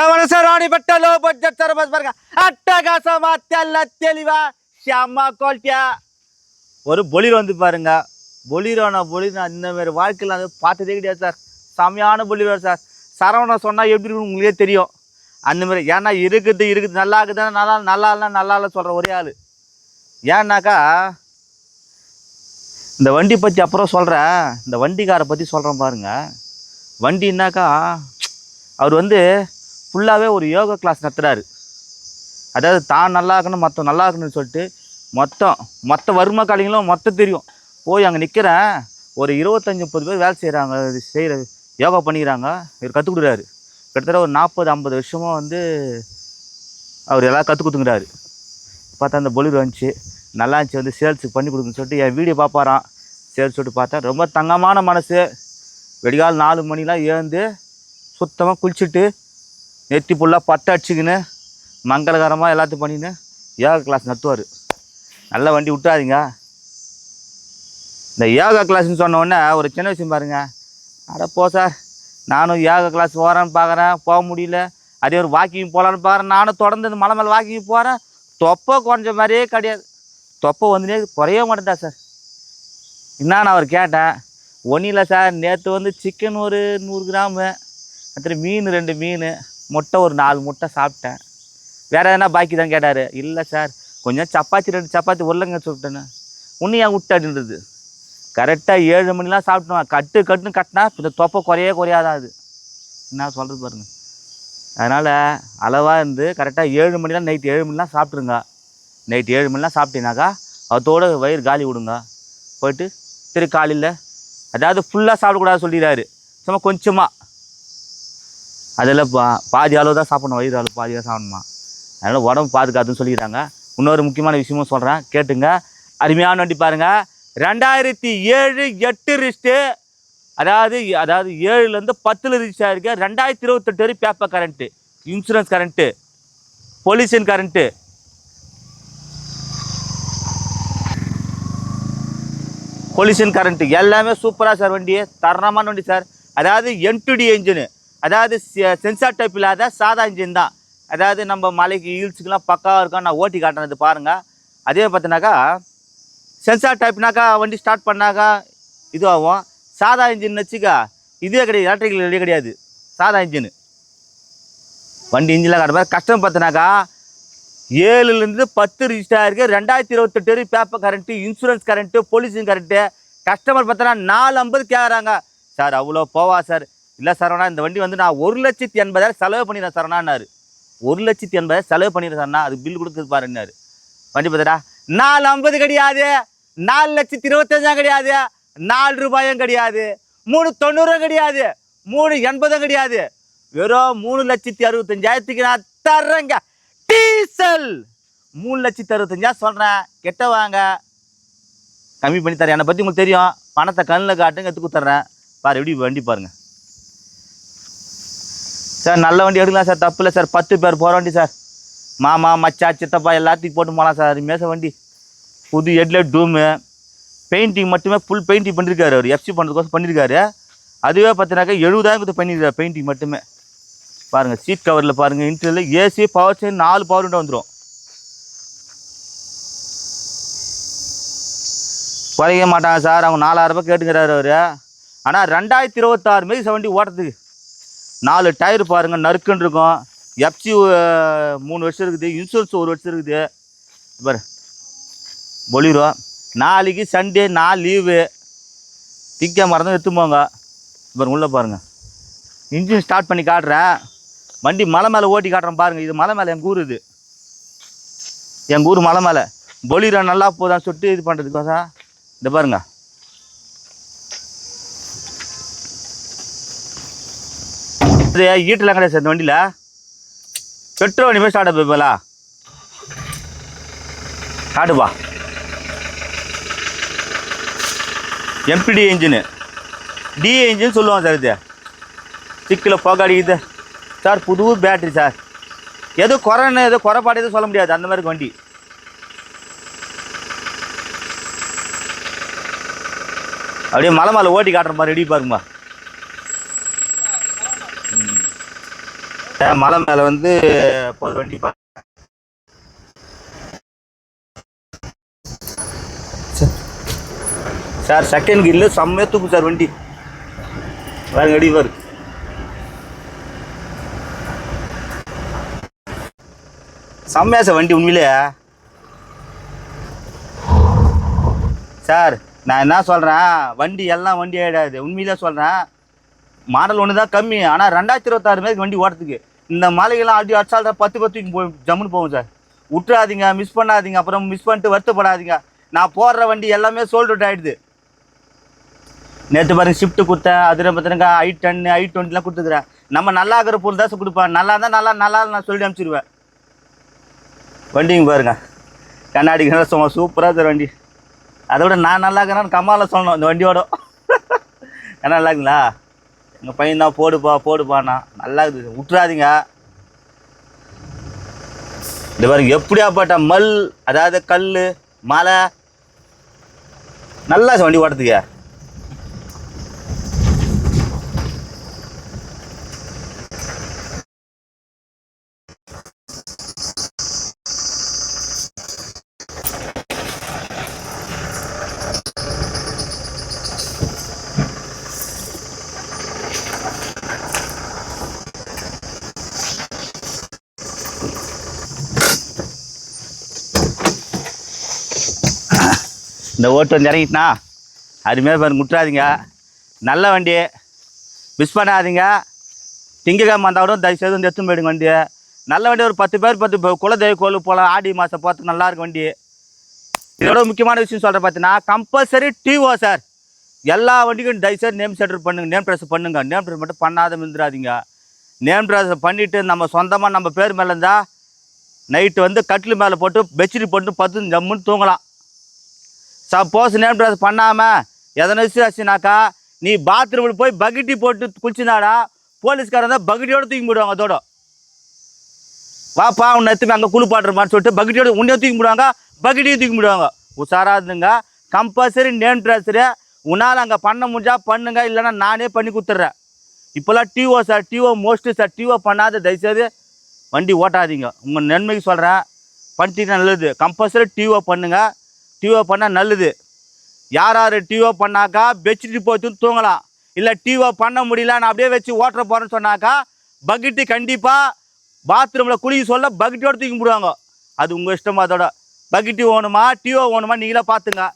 சவணசராணிப்பட்ட low budget service பாருங்க. அட்டகாசமா தெல்ல தெளிவா ஷாமா குவாலிட்டியா ஒரு பொலிரோ வந்து பாருங்க. பொலிரோனா இந்த மாதிரி வாழ்க்கையில் வந்து பார்த்ததே கிடையாது சார். செமையான பொலிரோ சார். சரவணா சொன்னால் எப்படி இருக்குன்னு உங்களுக்கே தெரியும். அந்த மாதிரி ஏன்னா இருக்குது நல்லா இருக்குதுன்னா நல்லா இல்லை சொல்கிற ஒரே ஆள். ஏன்னாக்கா இந்த வண்டி பற்றி அப்புறம் சொல்கிறேன். இந்த வண்டிக்காரை பற்றி சொல்கிறேன் பாருங்கள். வண்டின்னாக்கா அவர் வந்து ஃபுல்லாகவே ஒரு யோகா கிளாஸ் நடத்துகிறாரு. அதாவது தான் நல்லா இருக்கணும் மற்ற நல்லா இருக்கணும்னு சொல்லிட்டு மொத்த வறுமை காலிங்களும் தெரியும். போய் அங்கே நிற்கிறேன். ஒரு 25-30 பேர் வேலை செய்கிற யோகா பண்ணிக்கிறாங்க. இவர் கற்றுக் கொடுக்குறாரு. கிட்டத்தட்ட ஒரு 40-50 வருஷமாக வந்து அவர் எல்லாம் கற்றுக் கொடுத்துங்கிறாரு. பார்த்தா அந்த பொலிரோ வந்துச்சு, நல்லா இருந்துச்சு. வந்து சேல்ஸுக்கு பண்ணி கொடுக்குன்னு சொல்லிட்டு என் வீடியோ பார்ப்பாரான். சேல்ஸ் சொல்லிட்டு பார்த்தா ரொம்ப தங்கமான மனசு. வெடிகால் 4 மணிலாம் ஏந்து சுத்தமாக குளிச்சுட்டு நெத்தி ஃபுல்லாக பட்டை அடிச்சுக்கின்னு மங்களகரமாக எல்லாத்தையும் பண்ணின்னு யோகா கிளாஸ் நடத்துவார். நல்ல வண்டி விட்டாதீங்க. இந்த யோகா கிளாஸ்ன்னு சொன்னோடனே ஒரு சின்ன விஷயம் பாருங்கள். அட போ சார், நானும் யோகா கிளாஸ் போகிறேன்னு பார்க்குறேன், போக முடியல. அதே ஒரு வாக்கிங் போகலான்னு பார்க்குறேன். நானும் தொடர்ந்து இந்த மலை மேலே வாக்கிங் போகிறேன். தொப்பை குறைஞ்ச மாதிரியே கிடையாது. தொப்பை வந்துனே குறைய மாட்டேன்டா சார். என்னான்னு அவர் கேட்டேன். ஒன்றும் இல்லை சார், நேற்று வந்து சிக்கன் ஒரு 100 கிராமு, அப்புறம் மீன் 2 மீன், முட்டை ஒரு 4 முட்டை சாப்பிட்டேன். வேறு எதனா பாக்கி தான் கேட்டார். இல்லை சார், கொஞ்சம் சப்பாத்தி 2 சப்பாத்தி உருளைங்க சொல்லிட்டேன்னு. இன்னும் ஏன் விட்டு அப்படின்றது. கரெக்டாக 7 மணிலாம் சாப்பிட்டோம். கட்டுன்னு கட்டினா இந்த தொப்பை குறையாதான் அது. என்ன சொல்கிறது பாருங்கள். அதனால் அளவாக இருந்து கரெக்டாக 7 மணிலாம் நைட்டு 7 மணிலாம் சாப்பிட்ருங்க. நைட்டு 7 மணிலாம் சாப்பிட்டீங்கனாக்கா அதோட வயிறு காலி விடுங்க. போய்ட்டு காலையில் அதாவது ஃபுல்லாக சாப்பிடக்கூடாது சொல்லிடுறாரு. சும்மா கொஞ்சமாக அதில் பாதி அளவு தான் சாப்பிடணும். வயிறு அளவு பாதி தான் சாப்பிடணுமா. அதனால் உடம்பு பாதுகாத்துன்னு சொல்லிடுறாங்க. இன்னொரு முக்கியமான விஷயமும் சொல்கிறேன், கேட்டுங்க. அருமையான வண்டி பாருங்கள். 2007-8 ரிஸ்ட்டு. அதாவது 7லேருந்து 10 ரிஜிஸ்டர் ஆகிருக்கு. 2028 வரை paper current, insurance current, pollution current, எல்லாமே சூப்பராக சார். வண்டி தரமான வண்டி சார். அதாவது M2D என்ஜினு, அதாவது சென்சார் டைப் இல்லாத சாதா இன்ஜின் தான். அதாவது நம்ம மலைக்கு ஹீல்ஸுக்கெலாம் பக்காவாக இருக்கும். நான் ஓட்டி காட்டுறது பாருங்கள். அதே பார்த்தினாக்கா சென்சார் டைப்னாக்கா வண்டி ஸ்டார்ட் பண்ணாக்கா இது ஆகும். சாதா இன்ஜின் வச்சுக்கா இதுவே கிடையாது, எலக்ட்ரிக்கல் ரெடி கிடையாது, சாதா இன்ஜின். வண்டி இன்ஜின்லாம் காட்டுற கஷ்டம் பார்த்தினாக்கா 7லேருந்து 10 ரிஜிஸ்டர் ஆகிருக்கு. 2028 வரை paper current, insurance current, pollution current. Customer பார்த்தோன்னா 450 கேட்குறாங்க. சார் அவ்வளோ போவா சார். இல்லை சரவணா, இந்த வண்டி வந்து நான் 1,80,000 செலவு பண்ணிடுறேன் சரவணான்னாரு. 1,80,000 செலவு பண்ணிடுறேன் சார்ண்ணா, அது பில் கொடுக்குறது பாருன்னாரு. வண்டி பார்த்தா 450 கிடையாது, 4,25,000 கிடையாது, 4 ரூபாயும் கிடையாது, 390 கிடையாது, 380 கிடையாது, வெறும் 3,65,000 நான் தர்றேங்க. டீசல் 3,65,000 சொல்கிறேன். கெட்ட வாங்க, கம்மி பண்ணி தரேன். என்னை பற்றி உங்களுக்கு தெரியும். பணத்தை கண்ணில் காட்டுங்க, எடுத்து கொடுத்துட்றேன். பாரு எப்படி வண்டி பாருங்கள் சார். நல்ல வண்டி எடுக்கலாம் சார், தப்பு இல்லை சார். 10 பேர் போகிற வண்டி சார். மாமா மச்சா சித்தப்பா எல்லாத்தையும் போட்டு போகலாம் சார். மேச வண்டி, புது ஹெட்லைட், டூமு, பெயிண்டிங் மட்டுமே ஃபுல் பெயிண்டிங் பண்ணியிருக்காரு அவர். FC பண்ணுறதுக்கோசம் பண்ணியிருக்காரு. அதுவே பார்த்தினாக்கா 70,000 பண்ணியிருக்காரு பெயிண்டிங் மட்டுமே. பாருங்கள் சீட் கவரில் பாருங்கள், இன்டீரியரில் AC, power steering, 4 power window வந்துடும். குறைக்க மாட்டாங்க சார். அவங்க 4,000 ரூபாய் கேட்டுக்கிறாரு அவர். ஆனால் 2026 மாரி வண்டி ஓட்டுறதுக்கு 4 டயர் பாருங்கள் நறுக்குன்னு இருக்கும். FC 3 வருஷம் இருக்குது, இன்சூரன்ஸ் 1 வருஷம் இருக்குது. பாரு பொலிரோ. நாளைக்கு சண்டே, 4 லீவு, திக்க மறந்து எடுத்து போங்க. பாருங்க உள்ளே பாருங்கள். இன்ஜின் ஸ்டார்ட் பண்ணி காட்டுறேன். வண்டி மலை மேலே ஓட்டி காட்டுறேன் பாருங்கள். இது மலை மேலே, எங்கள் ஊர் இது, எங்கள் ஊர் மலை மேலே. பொலிரோ நல்லா போதான்னு சொல்லிட்டு இது பண்ணுறதுக்கோசம் இந்த பாருங்க. இது ஈட்டெல்லாம் கிடையாது சார் இந்த வண்டியில். பெட்ரோல் வண்டி போய் ஸ்டார்ட் போய்ப்பா காட்டுப்பா. MPD இன்ஜினு, DA இன்ஜின் சொல்லுவாங்க சார். இது சிக்கில் போக அடிக்குது சார். புது பேட்ரி சார். எதுவும் குறைபாடு எதுவும் சொல்ல முடியாது, அந்த மாதிரி வண்டி. அப்படியே மலை மேலே ஓட்டி காட்டுற மாதிரி ரெடி பாருங்கம்மா. மலை மேலே வந்து போகிற வண்டி சார். செகண்ட் கில்லு செம்மையாக தூக்கு சார் வண்டி. பாருங்க அடி பாரு. செம்மையா சார் வண்டி உண்மையிலே. சார் நான் என்ன சொல்கிறேன், வண்டி எல்லாம் வண்டி ஆகிடாது. உண்மையிலே சொல்கிறேன், மாடல் ஒன்று தான் கம்மி. ஆனால் 2026 மேற்கு வண்டி ஓட்டுறதுக்கு இந்த மலைகள்லாம் அடி அடிச்சால்தான் 10 போய் ஜம்முன்னு போகும் சார். விட்டுறாதீங்க, மிஸ் பண்ணாதீங்க. அப்புறம் மிஸ் பண்ணிட்டு வருத்தப்படாதீங்க. நான் போடுற வண்டி எல்லாமே சோல்ட் அவுட் ஆகிடுது. நேற்று பாருங்க ஷிஃப்ட்டு கொடுத்தேன். அதில் பார்த்துருங்க i10 i20 கொடுத்துக்கிறேன். நம்ம நல்லா இருக்கிற பொருள் தான் கொடுப்பேன். நல்லா இருந்தால் நல்லா நான் சொல்லி அனுப்பிச்சிடுவேன். வண்டிங்க பாருங்க, கண்ணாடிக்கு சும்மா சூப்பராக சார் வண்டி. அதை விட நான் நல்லா இருக்கிறேன்னு கம்மாவில் சொல்லணும் இந்த வண்டியோட. ஏன்னா நல்லா இருக்குங்களா? எங்கள் பையன் தான் போடுப்பாண்ணா. நல்லா இருக்குது, விட்டுறாதீங்க. இந்த பாருங்க எப்படியாப்பட்ட மல், அதாவது கல் மலை, நல்லா வண்டி ஓட்டுறதுக்கு. இந்த ஓட்டு வந்து இறங்கிட்டுனா அதுமாரி பாருங்க, முட்டுறாதீங்க. நல்ல வண்டி, மிஸ் பண்ணாதீங்க. திங்கக்கிழமை வந்தால் கூட தயவுசெய்து வந்து எடுத்துன்னு போயிடுங்க வண்டி. நல்ல வண்டி. ஒரு 10 பேர் குலதெய்வ கோவில் போகலாம். ஆடி மாதம் போகிறதுக்கு நல்லாயிருக்கும் வண்டி. இதோட முக்கியமான விஷயம் சொல்கிறேன் பார்த்தீங்கன்னா, கம்பல்சரி டிஓ சார். எல்லா வண்டிக்கும் தயவுசெய்து நேம் செட்டர் பண்ணுங்கள், நேம் ட்ரெஸ் பண்ணுங்கள். நேம் ட்ரெஸ் மட்டும் பண்ணாத இருந்துடாதீங்க. நேம் ட்ரெஸ் பண்ணிவிட்டு நம்ம சொந்தமாக நம்ம பேர் மேலே இருந்தால் நைட்டு வந்து கட்டில் மேலே போட்டு பெட்ஷீட் போட்டு 10 ஜம்முன்னு தூங்கலாம். சப்போஸ் நேம் ட்ரெஸ் பண்ணாமல் எதனா விஷயம் ஆச்சுனாக்கா, நீ பாத்ரூமில் போய் பக்கெட்டி போட்டு குளிச்சுனாடா போலீஸ்காரன் தான் பக்கெட்டியோடு தூக்கி போடுவாங்க. அதோட வாப்பா உன்னை எடுத்துமே அங்கே குளிப்பாட்டுறமான்னு சொல்லிட்டு பக்கெட்டியோட உன்னையும் தூக்கி போடுவாங்க, பக்கெட்டையும் தூக்கி போடுவாங்க. உஷாராதுங்க. கம்பல்சரி நேம் ட்ரெஸ்ஸரு உன்னால் அங்கே பண்ண முடிஞ்சா பண்ணுங்க, இல்லைன்னா நானே பண்ணி கொடுத்துட்றேன். இப்போல்லாம் DO sir, DO most sir. DO பண்ணாத தயவுசெய்து வண்டி ஓட்டாதீங்க. உங்கள் நன்மைக்கு சொல்கிறேன், பண்ணிட்டீங்கன்னா நல்லது. கம்பல்சரி டிஓ பண்ணுங்கள். டிஓ பண்ணால் நல்லது. யார் டிஓ பண்ணாக்கா பெட்ஷீட் போட்டு தூங்கலாம். இல்லை டிஓ பண்ண முடியல, நான் அப்படியே வச்சு ஓட்டுற போகிறேன்னு சொன்னாக்கா பக்கெட்டு கண்டிப்பாக பாத்ரூமில் குளிக்க சொல்ல பக்கெட்டோடு தூக்கி போடுவாங்க. அது உங்கள் இஷ்டமாக. அதோட பக்கெட்டு வேணுமா டிஓ வேணுமா நீங்களே பார்த்துங்க.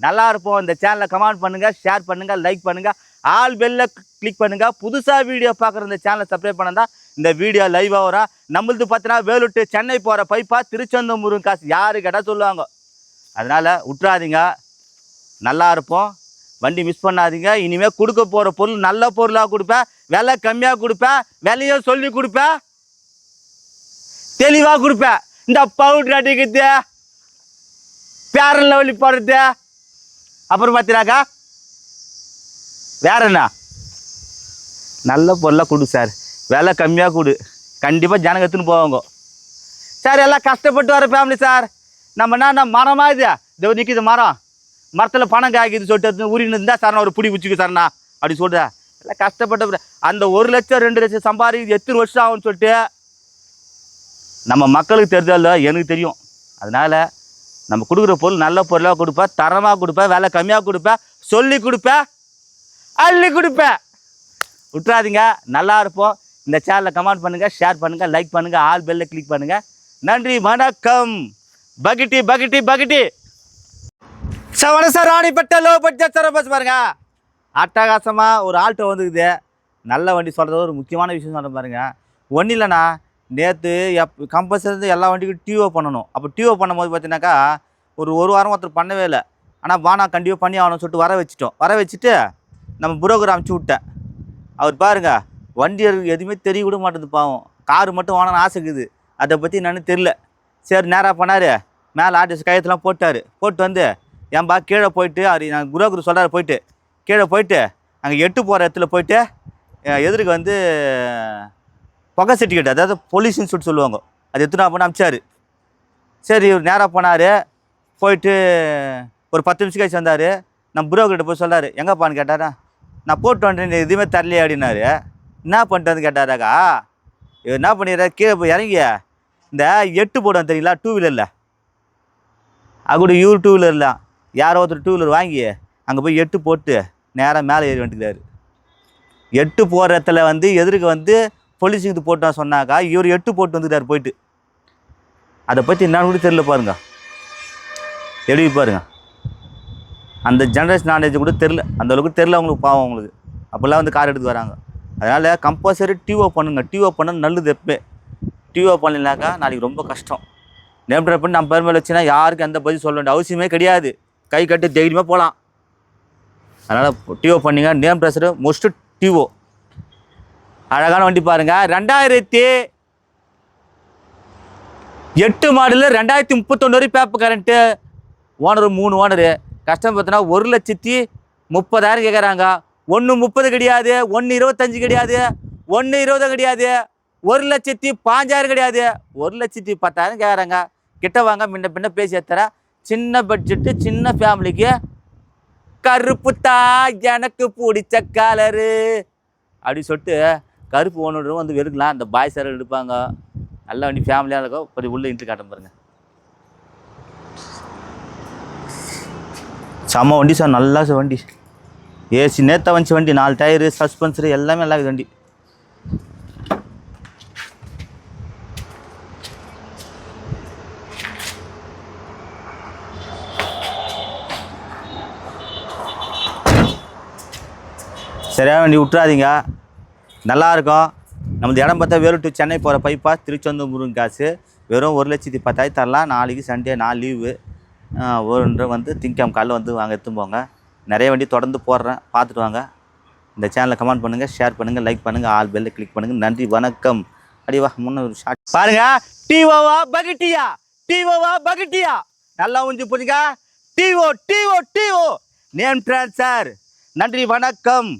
நல்லா இருப்போம். இந்த சேனலை கமெண்ட் பண்ணுங்கள், ஷேர் பண்ணுங்கள், லைக் பண்ணுங்கள், ஆல் பெல்ல கிளிக் பண்ணுங்கள். புதுசாக வீடியோ பார்க்குற இந்த சேனலை சப்ஸ்கிரைப் பண்ணால் இந்த வீடியோ லைவாக வரும். நம்மளது பார்த்தீங்கன்னா வேலுட்டு சென்னை போகிற பைப்பா திருச்செந்தூர் முருகன் காசு யாரு கேட்டால் சொல்லுவாங்க. அதனால் விட்டுறாதீங்க. நல்லா இருப்போம். வண்டி மிஸ் பண்ணாதீங்க. இனிமேல் கொடுக்க போகிற பொருள் நல்ல பொருளாக கொடுப்பேன், விலை கம்மியாக கொடுப்பேன், விலையும் சொல்லி கொடுப்பேன், தெளிவாக கொடுப்பேன். இந்த பவுட்ரு அடிக்கிறது, பேரன் லெவலி போடுறது, அப்புறம் பார்த்தீங்கன்னாக்கா வேற என்ன நல்ல பொருளாக கொடு சார், விலை கம்மியாக கொடு. கண்டிப்பாக ஜனங்க எடுத்துன்னு போவாங்க சார். எல்லாம் கஷ்டப்பட்டு வர ஃபேமிலி சார். நம்ம என்ன மரமாக இது இதோ நிற்கிது மரம், மரத்தில் பணம் காய்க்குது சொல்லிட்டு உரின்னு இருந்தால் சார் நான் ஒரு பிடி வச்சுக்கு சார்ண்ணா அப்படி சொல்கிறேன். எல்லாம் கஷ்டப்பட்ட அந்த 1 லட்சம் 2 லட்சம் சம்பாதிக்கிறது எத்தனை வருஷம் ஆகும்னு சொல்லிட்டு நம்ம மக்களுக்கு தெரிஞ்சதில்ல, எனக்கு தெரியும். அதனால் நம்ம கொடுக்குற பொருள் நல்ல பொருளாக கொடுப்பேன், தரமாக கொடுப்பேன், விலை கம்மியாக கொடுப்பேன், சொல்லி கொடுப்பேன், அள்ளி கொடுப்பேன். விட்டுறாதீங்க. நல்லா இருப்போம். இந்த சேனலை கமெண்ட் பண்ணுங்கள், ஷேர் பண்ணுங்கள், லைக் பண்ணுங்கள், ஆல் பெல்ல கிளிக் பண்ணுங்கள். நன்றி, வணக்கம். பக்கெட்டி பக்கெட்டி பக்கெட்டி சவன sir ராணிப்பட்ட low budget sir bus பாருங்க. அட்டகாசமாக ஒரு ஆல்ட்டோ வந்துக்குது. நல்ல வண்டி சொல்கிறது ஒரு முக்கியமான விஷயம் சொல்கிறேன் பாருங்க. ஒன்றும் இல்லைண்ணா, நேற்று கம்பல்சரி எல்லா வண்டிக்கும் டிஓ பண்ணணும். அப்போ டிஓ பண்ணும்போது பார்த்தீங்கன்னாக்கா ஒரு வாரம் ஒருத்தர் பண்ணவே இல்லை. ஆனால் வானா கண்டிப்பாக பண்ணி ஆகணும்னு சொல்லிட்டு வர வச்சுட்டு நம்ம புரோக்கர் அமுச்சு விட்டேன். அவர் பாருங்கள் வண்டி எதுவுமே தெரிய கூட மாட்டேது பாவம். காரு மட்டும் வாங்கணும்னு ஆசைக்குது, அதை பற்றி என்னன்னு தெரில. சரி நேராக பண்ணார், மேலே ஆர்டிஎஸ் கையெழுத்துலாம் போட்டு வந்து ஏன்பா கீழே போயிட்டு அவர் நாங்கள் புரோக்கர் சொல்கிறார், போயிட்டு கீழே போயிட்டு அங்கே 8 போகிற இடத்துல போயிட்டு எதிர்க்கு வந்து புகை சர்டிஃபிகேட், அதாவது பொல்யூஷன் சொல்லிட்டு சொல்லுவாங்க, அது எடுத்துனா பண்ண அமிச்சார். சரி இவர் நேராக போனார். போயிட்டு ஒரு 10 நிமிஷம் கழிச்சு வந்தார். நம்ம புரோக்கர்கிட்ட போய் சொல்லார், எங்கப்பான்னு கேட்டாரா. நான் போட்டு வந்துட்டேன், எதுவுமே தரலையே அப்படின்னாரு. என்ன பண்ணிட்டு வந்து கேட்டாராக்கா, இவர் என்ன பண்ணிடுறாரு, கீழே போய் இறங்கி இந்த 8 போடுவான் தெரியுங்களா, 2 வீலரில். அது கூட இவர் 2 வீலர்லாம் யாரோ ஒருத்தர் 2 வீலர் வாங்கி அங்கே போய் 8 போட்டு நேராக மேலே ஏறி வந்துக்கிறாரு. 8 போகிற இடத்துல வந்து எதிர்க்க வந்து போலீஸுக்கு இது போட்டான் சொன்னாக்கா, இவர் 8 போட்டு வந்துட்டார் போயிட்டு. அதை பற்றி என்னன்னு கூட தெரியல பாருங்க, எழுதி பாருங்க. அந்த ஜென்ரேஷன் நாலேஜ் கூட தெரில, அந்தளவுக்கு தெரில அவங்களுக்கு, பாவம் அவங்களுக்கு. அப்போல்லாம் வந்து கார் எடுத்து வராங்க. அதனால் கம்பல்சரி டிஓ பண்ணுங்க. டிஓ பண்ண நல்லது. எப்போ டிஓ பண்ணலனாக்கா நாளைக்கு ரொம்ப கஷ்டம். நேம் ட்ரை பண்ணி நம்ம பேர் மேலே வச்சுன்னா யாருக்கும் எந்த பதில் சொல்ல வேண்டிய அவசியமே கிடையாது. கை கட்டி தைரியமாக போகலாம். அதனால் டிஓ பண்ணிங்க. நேம் ட்ரெஸ்ஸரு மோஸ்ட்டு டிஓ. அழகான வண்டி பாருங்கள். 2008 மாடலு, 2031 வரைக்கும் paper current. Owner 3 owner. Customer பார்த்தோன்னா 1,30,000 கேட்குறாங்க. 1,30,000 கிடையாது, 1,25,000 கிடையாது, 1,20,000 கிடையாது, 1,05,000 கிடையாது, 1,10,000 கேட்குறாங்க. கிட்ட வாங்க, முன்ன பின்ன பேசி ஏற்றுறேன். சின்ன பட்ஜெட்டு, சின்ன ஃபேமிலிக்கு கருப்புத்தா எனக்கு பிடிச்ச கலரு அப்படி சொல்லிட்டு கருப்பு ஓனரும் வந்து வெறுக்கலாம். அந்த பாய் சார் எடுப்பாங்க. நல்ல வண்டி, ஃபேமிலியாக இருக்கும். கொஞ்சம் உள்ள இன்ட்ரி காட்ட பாருங்க. செம்ம வண்டி சார், நல்லா சார் வண்டி. ஏசி நேற்று வந்துச்சு வண்டி. 4 டயரு, சஸ்பென்சரு எல்லாமே நல்லா இருக்குது வண்டி. சரியாக வண்டி விட்டுறாதீங்க, நல்லாயிருக்கும். நமது இடம் பார்த்தா வேறு டு சென்னை போகிற பைப்பா, திருச்செந்தூர் முருகன் காசு வெறும் 1,10,000 தரலாம். நாளைக்கு சண்டே, 4 லீவு. ஒரு வந்து திங்கம் காலையில் வந்து வாங்க, எடுத்துன்னு போங்க. நிறைய வண்டி தொடர்ந்து போடுறேன், பார்த்துட்டு வாங்க. இந்த சேனலை கமெண்ட் பண்ணுங்கள், ஷேர் பண்ணுங்கள், லைக் பண்ணுங்கள், ஆல் பெல்ல கிளிக் பண்ணுங்கள். நன்றி, வணக்கம். அடிவா முன்ன ஒரு ஷார்ட் பாருங்க. டிஓவா பகட்டியா, டிஓவா பகட்டியா, நல்லா உஞ்சு புரியுங்க. TO TO TO name transfer. நன்றி, வணக்கம்.